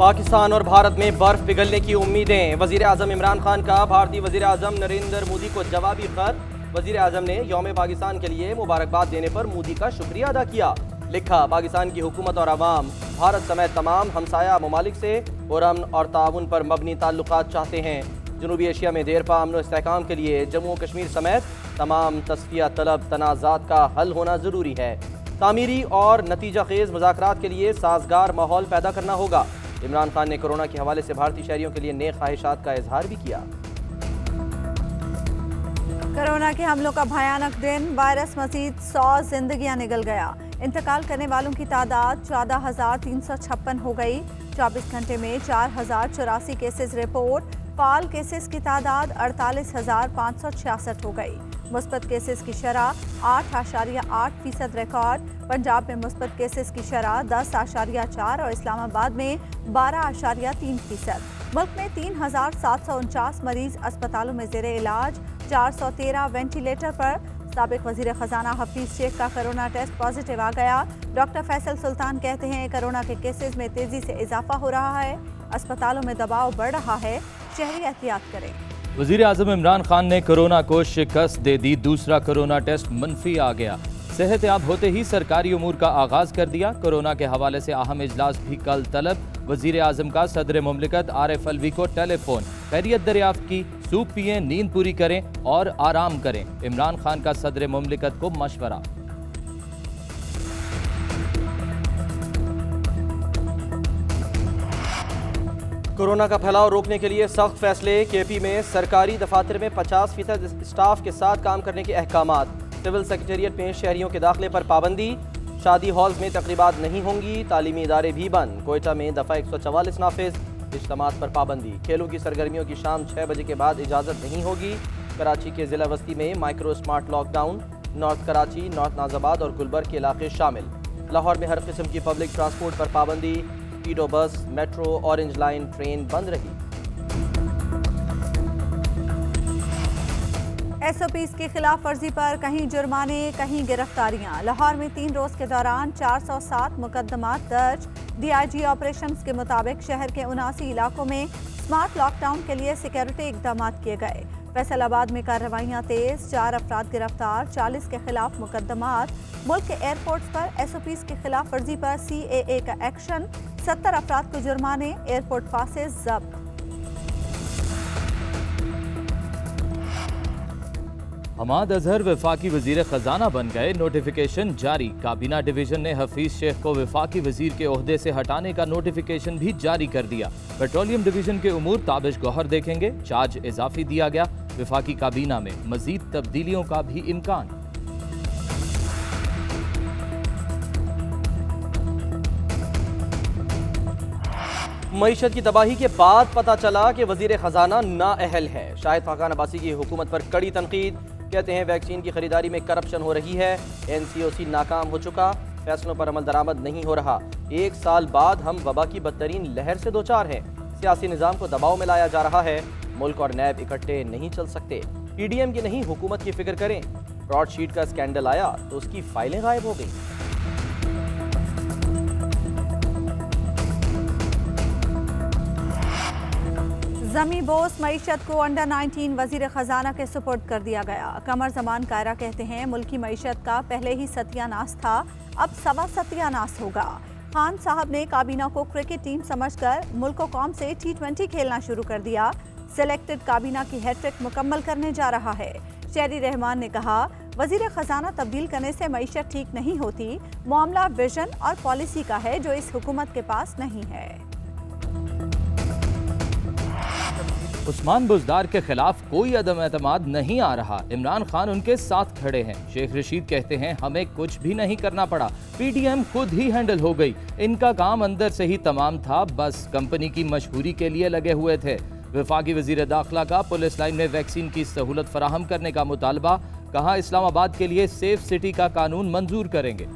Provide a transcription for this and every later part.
पाकिस्तान और भारत में बर्फ पिघलने की उम्मीदें। वजीर आजम इमरान खान का भारतीय वजीर आजम नरेंद्र मोदी को जवाबी खत। वजीर आजम ने यौम पाकिस्तान के लिए मुबारकबाद देने पर मोदी का शुक्रिया अदा किया। लिखा, पाकिस्तान की हुकूमत और अवाम भारत समेत तमाम हमसाया ममालिक से पुरअमन और ताउन पर मबनी ताल्लुकात चाहते हैं। जनूबी एशिया में देरपा अमन और इस्तेहकाम के लिए जम्मू कश्मीर समेत तमाम तस्फिया तलब तनाज़ात का हल होना ज़रूरी है। तामीरी और नतीजा खेज मुज़ाकरात के लिए साजगार माहौल पैदा करना होगा। इमरान खान ने कोरोना के हवाले से भारतीय शहरियों के लिए नेक ख्वाहिशात का इजहार भी किया। कोरोना के हमलों का भयानक दिन। वायरस मजीद 100 जिंदगियां निगल गया। इंतकाल करने वालों की तादाद 14,356 हो गई। 24 घंटे में 4,084 केसेस रिपोर्ट। फाल केसेस की तादाद 48,566 हो गई। मुस्बत केसेस की शरह 8.8% रिकॉर्ड। पंजाब में मुस्बत केसेस की शरह 10.4 और इस्लामाबाद में 12.3%। मुल्क में 3,749 मरीज अस्पतालों में ज़ेरे इलाज, 413 वेंटिलेटर पर। साबिक वजीर खजाना हफीज शेख का कोरोना टेस्ट पॉजिटिव आ गया। डॉक्टर फैसल सुल्तान कहते हैं कोरोना के केसेस में तेजी से इजाफा हो रहा है, अस्पतालों में दबाव बढ़ रहा है, शहरी एहतियात करें। वजीर आजम इमरान खान ने कोरोना को शिकस्त दे दी। दूसरा कोरोना टेस्ट मनफी आ गया। सेहतयाब होते ही सरकारी उमूर का आगाज कर दिया। कोरोना के हवाले से अहम इजलास भी कल तलब। वजीर आजम का सदर मुमलिकत आरिफ अलवी को टेलीफोन। खैरियत दरियाफ्त की, सूप पिएं, नींद पूरी करें और आराम करें। इमरान खान का सदर मुमलिकत को मशवरा। कोरोना का फैलाव रोकने के लिए सख्त फैसले। केपी में सरकारी दफातर में 50% स्टाफ के साथ काम करने के अहकामात। सिविल सेक्रेटेरिएट में शहरियों के दाखिले पर पाबंदी। शादी हॉल्स में तकरीबात नहीं होंगी। तालीमी इदारे भी बंद। कोयटा में दफ़ा 144 नाफिज। इज्तिमात पर पाबंदी। खेलों की सरगर्मियों की शाम 6 बजे के बाद इजाज़त नहीं होगी। कराची के जिला वस्ती में micro smart lockdown. North Karachi, north Nazimabad और गुलबर्ग के इलाके शामिल। लाहौर में हर किस्म की पब्लिक ट्रांसपोर्ट पर पाबंदी। टीडो बस, मेट्रो, ऑरेंज लाइन ट्रेन बंद रही। SOPs की खिलाफ वर्जी पर कहीं जुर्माने, कहीं गिरफ्तारियां। लाहौर में 3 रोज के दौरान 407 मुकदमात दर्ज। DIG ऑपरेशंस के मुताबिक शहर के 79 इलाकों में स्मार्ट लॉकडाउन के लिए सिक्योरिटी इकदाम किए गए। फैसलाबाद में कार्रवाइयां तेज, 4 अफराद गिरफ्तार, 40 के खिलाफ मुकदमात। मुल्क के एयरपोर्ट्स पर SOPs की खिलाफ वर्जी पर CAA का एक्शन। 70 अफराद को जुर्माने, एयरपोर्ट पासेस जब्त। हमाद अजहर वफाकी वजीर खजाना बन गए। नोटिफिकेशन जारी। काबीना डिवीजन ने हफीज शेख को वफाकी वजीर के ओहदे से हटाने का नोटिफिकेशन भी जारी कर दिया। पेट्रोलियम डिवीजन के उमूर ताबिश गौहर देखेंगे। चार्ज इजाफी दिया गया। वफाकी काबीना में मजीद तब्दीलियों का भी इम्कान। मईशत की तबाही के बाद पता चला कि वजीर खजाना नाअहल है। शाहिद खाकान अब्बासी की हुकूमत पर कड़ी तनकीद। कहते हैं वैक्सीन की खरीदारी में करप्शन हो रही है। NCOC नाकाम हो चुका, फैसलों पर अमल दरामद नहीं हो रहा। 1 साल बाद हम वबा की बदतरीन लहर से 2-4 हैं। सियासी निज़ाम को दबाव में लाया जा रहा है। मुल्क और नैब इकट्ठे नहीं चल सकते। PDM की नहीं, हुकूमत की फिक्र करें। ब्रॉडशीट का स्कैंडल आया तो उसकी फाइलें गायब हो गई। जमी बोस मईशत को अंडर 19 वजीर खजाना के सुपुर्द कर दिया गया। कमर जमान कायरा कहते हैं मुल्की मईशत का पहले ही सत्यानाश था, अब सवा सत्यानाश होगा। खान साहब ने काबीना को क्रिकेट टीम समझकर मुल्क और कौम से T20 खेलना शुरू कर दिया। सिलेक्टेड काबीना की हैट्रिक मुकम्मल करने जा रहा है। शेरी रहमान ने कहा वजीर खजाना तब्दील करने से मईशत ठीक नहीं होती, मामला विजन और पॉलिसी का है जो इस हुकूमत के पास नहीं है। उस्मान बुज़दार के खिलाफ कोई अदम एतमाद नहीं आ रहा। इमरान खान उनके साथ खड़े हैं। शेख रशीद कहते हैं हमें कुछ भी नहीं करना पड़ा, PDM खुद ही हैंडल हो गई। इनका काम अंदर से ही तमाम था, बस कंपनी की मशहूरी के लिए लगे हुए थे। वफाकी वजीर दाखिला का पुलिस लाइन में वैक्सीन की सहूलत फराहम करने का मुतालबा। कहा इस्लामाबाद के लिए सेफ सिटी का कानून मंजूर करेंगे।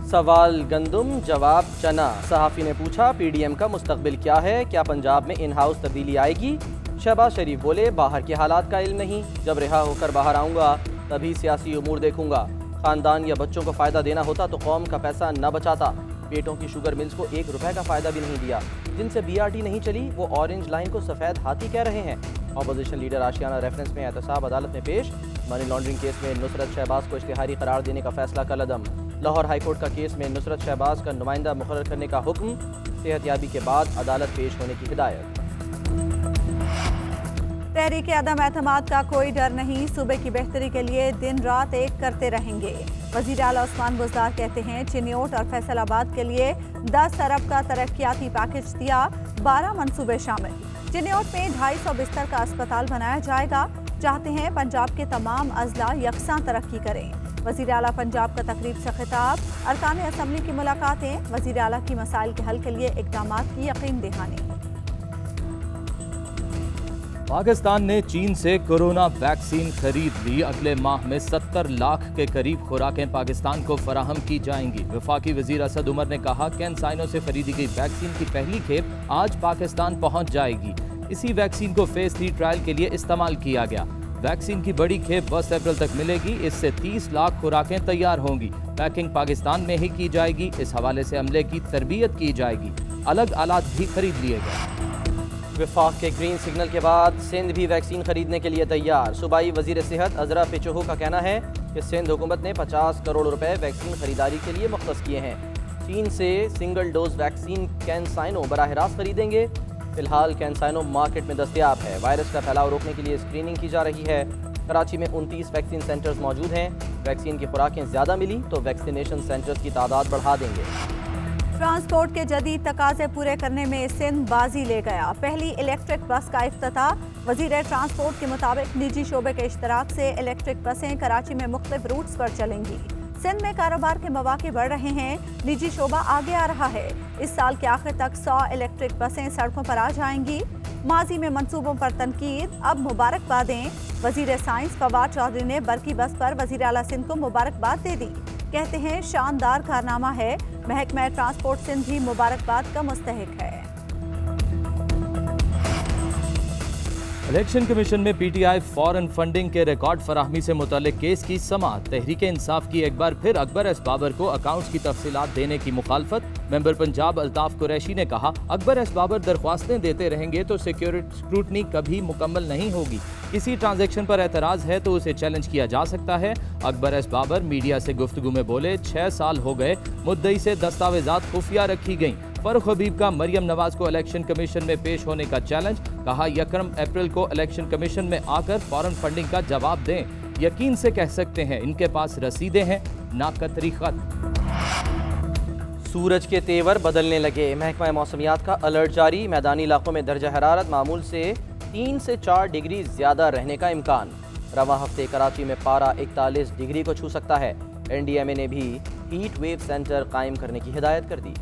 सवाल गंदुम, जवाब चना। सहाफ़ी ने पूछा PDM का मुस्तकबिल क्या है, क्या पंजाब में इन हाउस तब्दीली आएगी। शहबाज शरीफ बोले बाहर के हालात का इल्म नहीं, जब रिहा होकर बाहर आऊँगा तभी सियासी उमूर देखूंगा। ख़ानदान या बच्चों को फ़ायदा देना होता तो कौम का पैसा न बचाता। पेटों की शुगर मिल्स को 1 रुपए का फायदा भी नहीं दिया। जिनसे BRT नहीं चली वो ऑरेंज लाइन को सफेद हाथी कह रहे हैं। ऑपोजिशन लीडर आशियाना रेफरेंस में एहतसाब अदालत में पेश। मनी लॉन्ड्रिंग केस में नुसरत शहबाज को इश्तिहारी करार देने का फैसला कलअदम। लाहौर हाईकोर्ट का केस में नुसरत शहबाज का नुमाइंदा मुकर्रर करने का हुक्म। सेहतयाबी के बाद अदालत पेश होने की हिदायत। तहरीक अदम एतमाद का कोई डर नहीं, सूबे की बेहतरी के लिए दिन रात एक करते रहेंगे। वज़ीर आला उस्मान बुज़दार कहते हैं चिन्योट और फैसलाबाद के लिए 10 अरब का तरक्याती पैकेज दिया, 12 मंसूबे शामिल। चिन्योट में 250 बिस्तर का अस्पताल बनाया जाएगा। चाहते हैं पंजाब के तमाम अजला यकसां तरक्की करें। वज़ीर आला पंजाब का तकरीब से खिताब, अरकान असम्बली की मुलाकातें, वज़ीर आला की मसाइल के हल के लिए इक़दाम की यकीन दहानी। पाकिस्तान ने चीन से कोरोना वैक्सीन खरीद ली। अगले माह में 70 लाख के करीब खुराकें पाकिस्तान को फराहम की जाएंगी। वफाकी वजीर असद उमर ने कहा कैंसाइनो से खरीदी गई वैक्सीन की पहली खेप आज पाकिस्तान पहुंच जाएगी। इसी वैक्सीन को फेज 3 ट्रायल के लिए इस्तेमाल किया गया। वैक्सीन की बड़ी खेप 1 अप्रैल तक मिलेगी। इससे 30 लाख खुराकें तैयार होंगी। पैकिंग पाकिस्तान में ही की जाएगी। इस हवाले से अमले की तरबियत की जाएगी। अलग आलात भी खरीद लिए गए। वफाक के ग्रीन सिग्नल के बाद सिंध भी वैक्सीन खरीदने के लिए तैयार। सूबाई वजीर सेहत अजरा पिचोहू का कहना है कि सिंध हुकूमत ने 50 करोड़ रुपए वैक्सीन खरीदारी के लिए मुख्तस किए हैं। चीन से सिंगल डोज वैक्सीन कैंसाइनो बराह रास्त खरीदेंगे। फिलहाल कैंसाइनो मार्केट में दस्तयाब है। वायरस का फैलाव रोकने के लिए स्क्रीनिंग की जा रही है। कराची में 29 वैक्सीन सेंटर्स मौजूद हैं। वैक्सीन की खुराकें ज़्यादा मिली तो वैक्सीनेशन सेंटर्स की तादाद बढ़ा देंगे। ट्रांसपोर्ट के जदीद तकाजे पूरे करने में सिंध बाजी ले गया। पहली इलेक्ट्रिक बस का इफ्तिताह। वजीर ट्रांसपोर्ट के मुताबिक निजी शोबे के इश्तराक से इलेक्ट्रिक बसें कराची में मुख्तलिफ रूट्स पर चलेंगी। सिंध में कारोबार के मौके बढ़ रहे हैं। निजी शोबा आगे आ रहा है। इस साल के आखिर तक 100 इलेक्ट्रिक बसें सड़कों पर आ जाएंगी। माजी में मंसूबों पर तनकीद, अब मुबारकबादें। वजीर साइंस फवाद चौधरी ने बरकी बस पर वजीर आला सिंध को मुबारकबाद दे दी। कहते हैं शानदार कारनामा है। महकमा ट्रांसपोर्ट सिंध भी मुबारकबाद का मुस्तहिक है। इलेक्शन कमीशन में PTI फॉरेन फंडिंग के रिकॉर्ड फराहमी से मुतालिक केस की समाअत। तहरीक इंसाफ की एक बार फिर अकबर एस बाबर को अकाउंट्स की तफसीलात देने की मुखालफत। मेंबर पंजाब अल्ताफ कुरैशी ने कहा अकबर एस बाबर दरख्वास्तें देते रहेंगे तो सिक्योरिटी स्क्रूटनी कभी मुकम्मल नहीं होगी। किसी ट्रांजैक्शन पर एतराज़ है तो उसे चैलेंज किया जा सकता है। अकबर एस बाबर मीडिया से गुफ्तगू में बोले 6 साल हो गए, मुद्दई से दस्तावेजात खुफिया रखी गईं। फरूख हबीब का मरियम नवाज को इलेक्शन कमीशन में पेश होने का चैलेंज। कहा 1 अप्रैल को इलेक्शन कमीशन में आकर फॉरेन फंडिंग का जवाब दें। यकीन से कह सकते हैं इनके पास रसीदें हैं, ना कतरी खत। सूरज के तेवर बदलने लगे। महकमा मौसमियात का अलर्ट जारी। मैदानी इलाकों में दर्जा हरारत मामूल से 3 से 4 डिग्री ज़्यादा रहने का इम्कान। रवां हफ्ते कराची में पारा 41 डिग्री को छू सकता है। NDMA ने भी हीट वेव सेंटर कायम करने की हिदायत कर दी।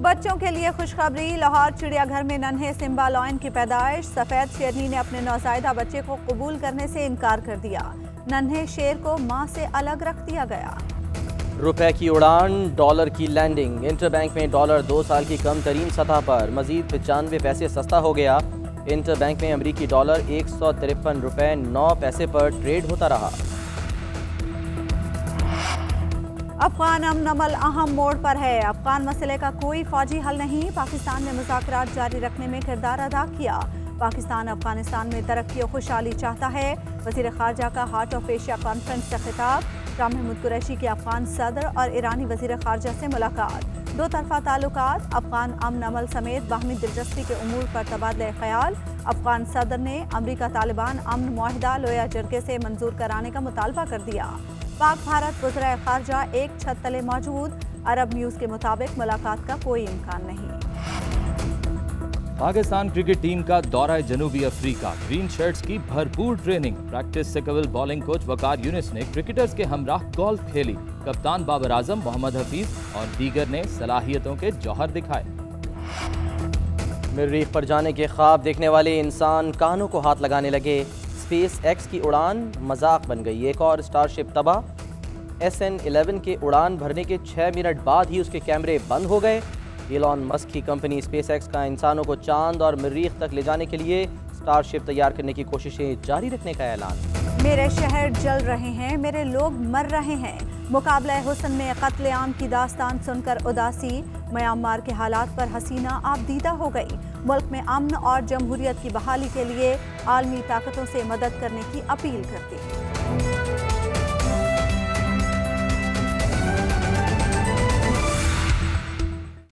बच्चों के लिए खुशखबरी। लाहौर चिड़ियाघर में नन्हे सिम्बा लॉयन की पैदाइश। सफेद शेरनी ने अपने नौज़ायदा बच्चे को कबूल करने से इनकार कर दिया। नन्हे शेर को मां से अलग रख दिया गया। रुपए की उड़ान, डॉलर की लैंडिंग। इंटरबैंक में डॉलर 2 साल की कम तरीन सतह पर मजीद 95 पैसे सस्ता हो गया। इंटरबैंक में अमरीकी डॉलर 153 रुपए 9 पैसे पर ट्रेड होता रहा। अफगान अमन अमल अहम मोड़ पर है। अफगान मसले का कोई फौजी हल नहीं। पाकिस्तान ने मुज़ाकरात जारी रखने में किरदार अदा किया। पाकिस्तान अफगानिस्तान में तरक्की और खुशहाली चाहता है। वज़ीर ख़ारजा का हार्ट ऑफ एशिया कॉन्फ्रेंस से खिताब। शाह महमूद कुरैशी की अफगान सदर और ईरानी वज़ीर ख़ारजा से मुलाकात। 2 तरफ़ा ताल्लुकात, अफगान अमन अमल समेत बाहमी दिलचस्पी के उमूर पर तबादला ख्याल। अफगान सदर ने अमरीका तालिबान अमन मुआहिदा लोया जरगे से मंजूर कराने का मुतालबा कर दिया। पाक भारत वज़ीर ख़ारजा एक छत तले मौजूद। अरब न्यूज़ के मुताबिक मुलाकात का कोई इम्कान नहीं। पाकिस्तान क्रिकेट टीम का दौरा जनूबी अफ्रीका। ग्रीन शर्ट्स की भरपूर ट्रेनिंग। प्रैक्टिस से कबल बॉलिंग कोच वकार यूनिस ने क्रिकेटर्स के हमराह गोल्फ खेली। कप्तान बाबर आजम, मोहम्मद हफीज और दीगर ने सलाहियतों के जौहर दिखाए। मरीख पर जाने के ख्वाब देखने वाले इंसान कानों को हाथ लगाने लगे। स्पेस एक्स की उड़ान मजाक बन गई। एक और स्टारशिप तबाह। SN11 के उड़ान भरने के 6 मिनट बाद ही उसके कैमरे बंद हो गए। एलॉन मस्क की कंपनी स्पेस एक्स का इंसानों को चांद और मरीख तक ले जाने के लिए स्टारशिप तैयार करने की कोशिशें जारी रखने का ऐलान। मेरे शहर जल रहे हैं, मेरे लोग मर रहे हैं। मुकाबला हुस्न में कत्लेआम की दास्तान सुनकर उदासी, म्यांमार के हालात पर हसीना आपदीदा हो गई। मुल्क में अमन और जमहूरियत की बहाली के लिए आलमी ताकतों से मदद करने की अपील करती है।